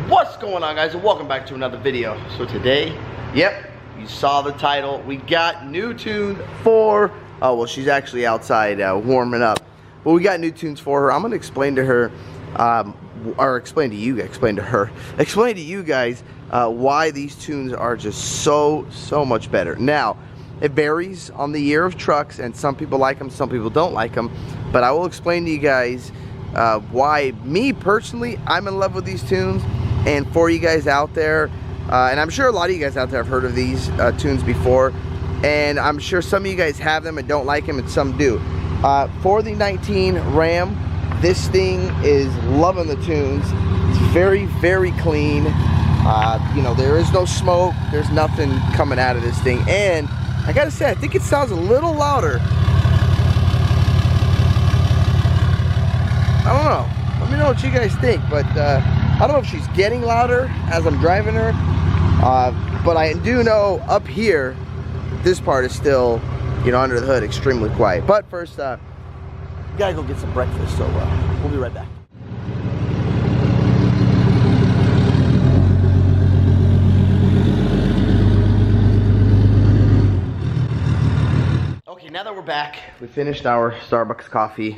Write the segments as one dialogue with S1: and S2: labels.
S1: What's going on, guys, and welcome back to another video. So today, yep, you saw the title, we got new tunes for, oh well, she's actually outside warming up, but we got new tunes for her. I'm going to explain to her, explain to you guys why these tunes are just so much better. Now, it varies on the year of trucks, and some people like them, some people don't like them, but I will explain to you guys why me personally, I'm in love with these tunes. And for you guys out there, and I'm sure a lot of you guys out there have heard of these tunes before, and I'm sure some of you guys have them and don't like them, and some do. For the 19 Ram, this thing is loving the tunes. It's very clean. You know, there is no smoke, there's nothing coming out of this thing, and I gotta say, I think it sounds a little louder. I don't know. Let me know what you guys think, but I don't know if she's getting louder as I'm driving her, but I do know up here, this part is still, you know, under the hood, extremely quiet. But first, gotta go get some breakfast, so we'll be right back. Okay, now that we're back, we finished our Starbucks coffee.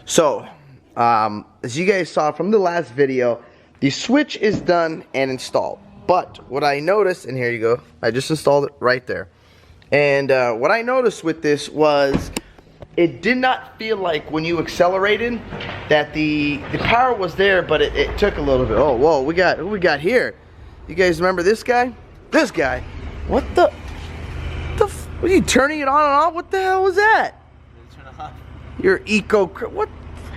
S1: So, as you guys saw from the last video, the switch is done and installed. But what I noticed, and here you go, I just installed it right there. And what I noticed with this was it did not feel like when you accelerated that the power was there, but it took a little bit. Oh, whoa, who we got here? You guys remember this guy? This guy. What the are you turning it on and off? What the hell was that?
S2: Turn it off.
S1: Your Eco, what?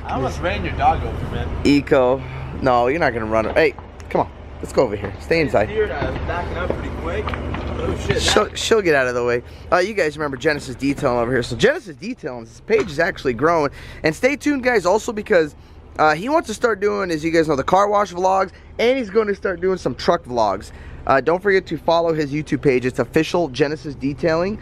S2: I almost ran your dog over, man.
S1: Eco. No, you're not gonna run it. Hey, come on. Let's go over here. Stay inside.
S2: Here, backing up pretty quick. Oh shit.
S1: She'll get out of the way. You guys remember Genesis Detailing over here. So Genesis Detailing, his page is actually growing. And stay tuned, guys, also because he wants to start doing, as you guys know, the car wash vlogs, and he's going to start doing some truck vlogs. Don't forget to follow his YouTube page. It's official Genesis Detailing.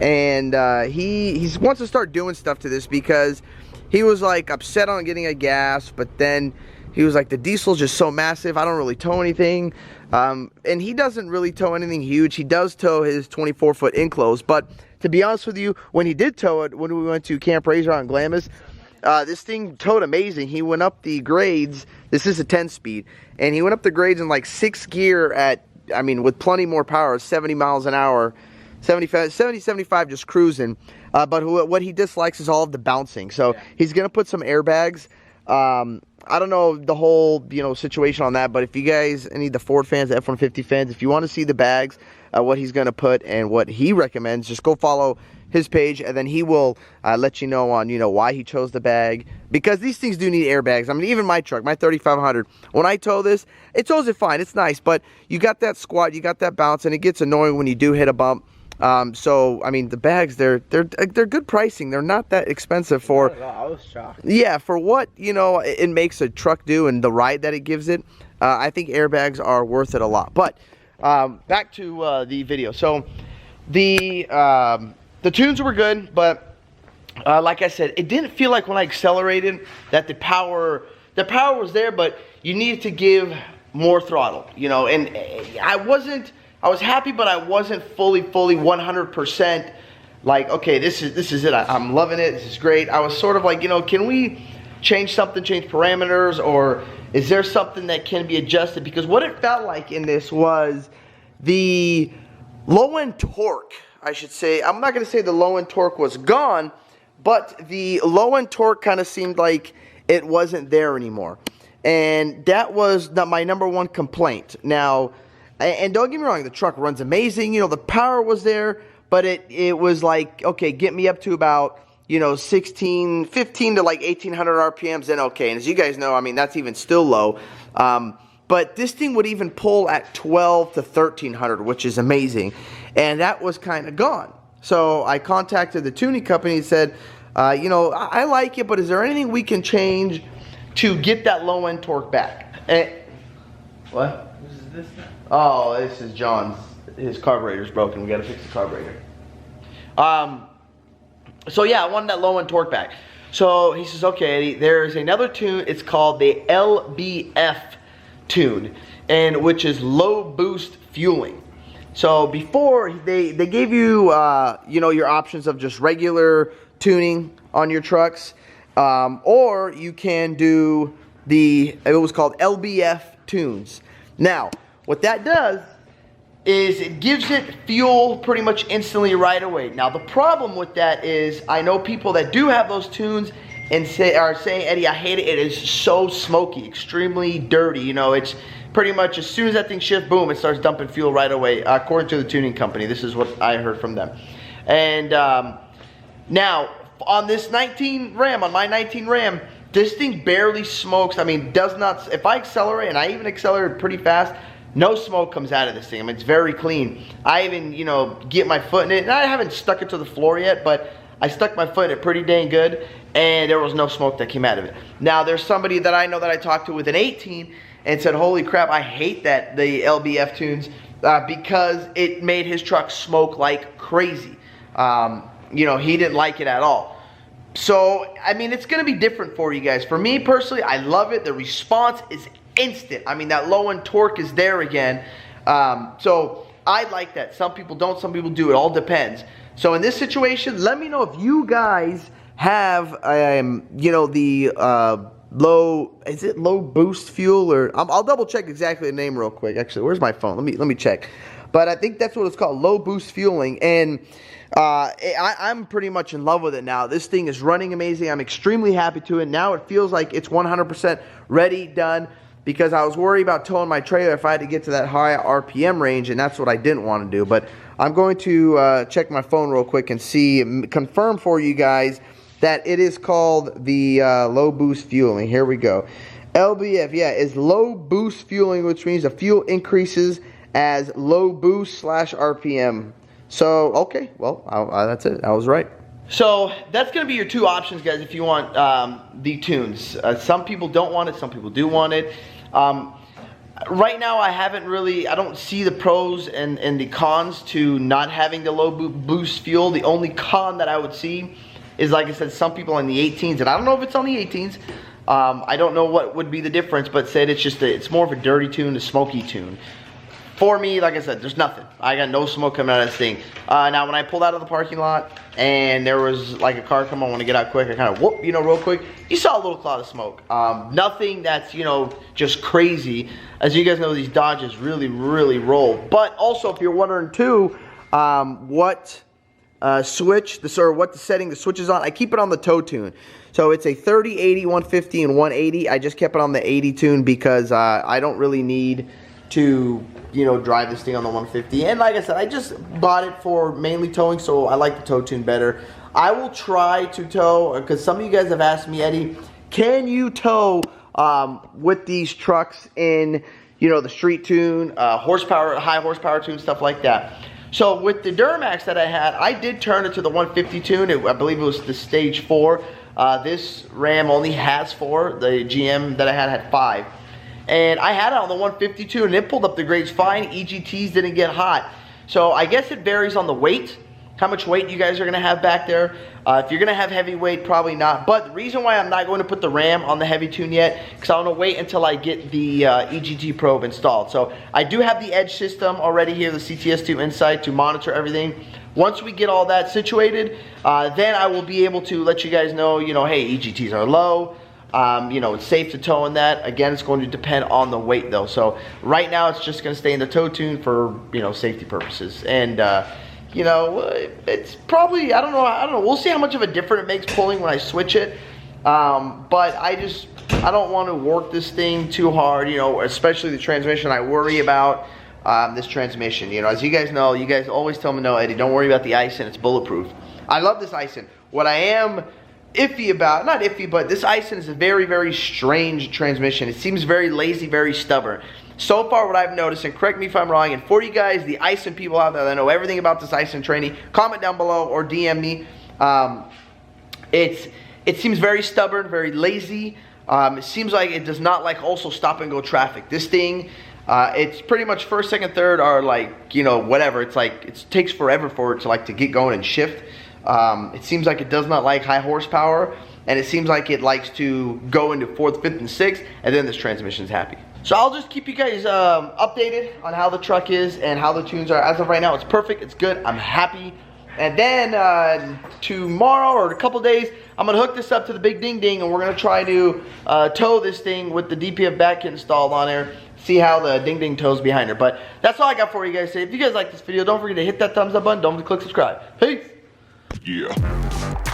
S1: And he wants to start doing stuff to this because he was like upset on getting a gas, but then he was like, the diesel's just so massive, I don't really tow anything. And he doesn't really tow anything huge. He does tow his 24-foot enclosed, but to be honest with you, when he did tow it, when we went to Camp Razor on Glamis, this thing towed amazing. He went up the grades, this is a 10-speed, and he went up the grades in like 6th gear at, I mean, with plenty more power, 70 miles an hour, 75 just cruising. But what he dislikes is all of the bouncing. So he's going to put some airbags. I don't know the whole, you know, situation on that, but if you guys, any of the Ford fans, the F-150 fans, if you want to see the bags, what he's going to put and what he recommends, just go follow his page, and then he will let you know on, you know, why he chose the bag, because these things do need airbags. I mean, even my truck, my 3500, when I tow this, it tows it fine, it's nice, but you got that squat, you got that bounce, and it gets annoying when you do hit a bump. So I mean, the bags, they're good pricing. They're not that expensive for.
S2: I was shocked.
S1: Yeah, for what, you know, it makes a truck do and the ride that it gives it. I think airbags are worth it a lot. But back to the video. So the tunes were good, but like I said, it didn't feel like when I accelerated that the power was there, but you needed to give more throttle, you know. And I was happy, but I wasn't fully 100% like, okay, this is it. I'm loving it. This is great. I was sort of like, you know, can we change something, change parameters, or is there something that can be adjusted? Because what it felt like in this was the low-end torque, I should say. I'm not going to say the low-end torque was gone, but the low-end torque kind of seemed like it wasn't there anymore. And that was my number one complaint. Now, and don't get me wrong, the truck runs amazing, you know, the power was there, but it was like, okay, get me up to about, you know, 15 to like 1800 RPMs, then okay. And as you guys know, I mean, that's even still low. But this thing would even pull at 12 to 1300, which is amazing. And that was kind of gone. So I contacted the tuning company and said, you know, I like it, but is there anything we can change to get that low end torque back? What?
S2: What is this now?
S1: Oh, this is John's. His carburetor's broken. We got to fix the carburetor. So yeah, I wanted that low end torque back. So he says, okay, there's another tune. It's called the LBF tune. and which is low boost fueling. So before they gave you you know, your options of just regular tuning on your trucks, or you can do it was called LBF tunes. Now what that does is it gives it fuel pretty much instantly right away. Now the problem with that is I know people that do have those tunes and are saying, Eddie, I hate it. It is so smoky, extremely dirty. You know, it's pretty much as soon as that thing shifts, boom, it starts dumping fuel right away. According to the tuning company, this is what I heard from them. And now on this 19 Ram, on my 19 Ram, this thing barely smokes. I mean, does not. If I accelerate, and I even accelerate pretty fast, no smoke comes out of this thing. I mean, it's very clean. I even, you know, get my foot in it, and I haven't stuck it to the floor yet, but I stuck my foot in it pretty dang good, and there was no smoke that came out of it. Now, there's somebody that I know that I talked to with an 18 and said, holy crap, I hate that, the LBF tunes, because it made his truck smoke like crazy. You know, he didn't like it at all. So, I mean, it's going to be different for you guys. For me, personally, I love it. The response is instant. I mean, that low end torque is there again. So I like that. Some people don't, some people do. It all depends. So in this situation, let me know if you guys have, you know, the is it low boost fuel, or I'll double check exactly the name real quick. Actually, where's my phone? Let me check. But I think that's what it's called, low boost fueling, and I'm pretty much in love with it now. This thing is running amazing. I'm extremely happy to it. Now it feels like it's 100% ready, done, because I was worried about towing my trailer if I had to get to that high RPM range, and that's what I didn't want to do. But I'm going to check my phone real quick and see, confirm for you guys that it is called the low boost fueling. Here we go. LBF, yeah, is low boost fueling, which means the fuel increases as low boost / RPM. So, okay, well, that's it. I was right. So, that's going to be your two options, guys, if you want the tunes. Some people don't want it, some people do want it. Right now, I don't see the pros and the cons to not having the low boost fuel. The only con that I would see is, like I said, some people in the 18s, and I don't know if it's on the 18s. I don't know what would be the difference, but said it's more of a dirty tune, a smoky tune. For me, like I said, there's nothing. I got no smoke coming out of this thing. Now, when I pulled out of the parking lot and there was like a car come on, I want to get out quick, I kind of whoop, you know, real quick. You saw a little cloud of smoke. Nothing that's, you know, just crazy. As you guys know, these Dodges really, really roll. But also, if you're wondering too, what switch, what the setting the switch is on, I keep it on the tow tune. So it's a 30, 80, 150, and 180. I just kept it on the 80 tune because I don't really need to, you know, drive this thing on the 150. And like I said, I just bought it for mainly towing, so I like the tow tune better. I will try to tow, because some of you guys have asked me, Eddie, can you tow with these trucks in, you know, the street tune, horsepower, high horsepower tune, stuff like that. So with the Duramax that I had, I did turn it to the 150 tune. I believe it was the stage 4. This Ram only has 4. The GM that I had 5. And I had it on the 152, and it pulled up the grades fine. EGTs didn't get hot. So I guess it varies on the weight, how much weight you guys are going to have back there. If you're going to have heavy weight, probably not. But the reason why I'm not going to put the Ram on the heavy tune yet, because I want to wait until I get the EGT probe installed. So I do have the Edge system already here, the CTS2 Insight, to monitor everything. Once we get all that situated, then I will be able to let you guys know, you know, hey, EGTs are low. You know, it's safe to tow in that. Again, it's going to depend on the weight though. So right now it's just going to stay in the tow tune for, you know, safety purposes. And you know, it's probably, I don't know, we'll see how much of a difference it makes pulling when I switch it. But I don't want to work this thing too hard, you know, especially the transmission. I worry about this transmission. You know, as you guys know, you guys always tell me, no, Eddie, don't worry about the Aisin, it's bulletproof. I love this Aisin. What I am iffy about, not iffy, but this Aisin is a very, very strange transmission. It seems very lazy, very stubborn. So far, what I've noticed, and correct me if I'm wrong, and for you guys, the Aisin people out there that know everything about this Aisin training, comment down below or DM me. It seems very stubborn, very lazy. It seems like it does not like also stop and go traffic. This thing, it's pretty much first, second, third are like, you know, whatever. It's like, it takes forever for it to get going and shift. It seems like it does not like high horsepower, and it seems like it likes to go into 4th, 5th, and 6th, and then this transmission is happy. So I'll just keep you guys updated on how the truck is and how the tunes are. As of right now, it's perfect, it's good, I'm happy. And then tomorrow or a couple days, I'm gonna hook this up to the big ding ding and we're gonna try to tow this thing with the DPF back kit installed on there. See how the ding ding tows behind her. But that's all I got for you guys today. If you guys like this video, don't forget to hit that thumbs up button. Don't forget to click subscribe. Peace.
S3: Yeah.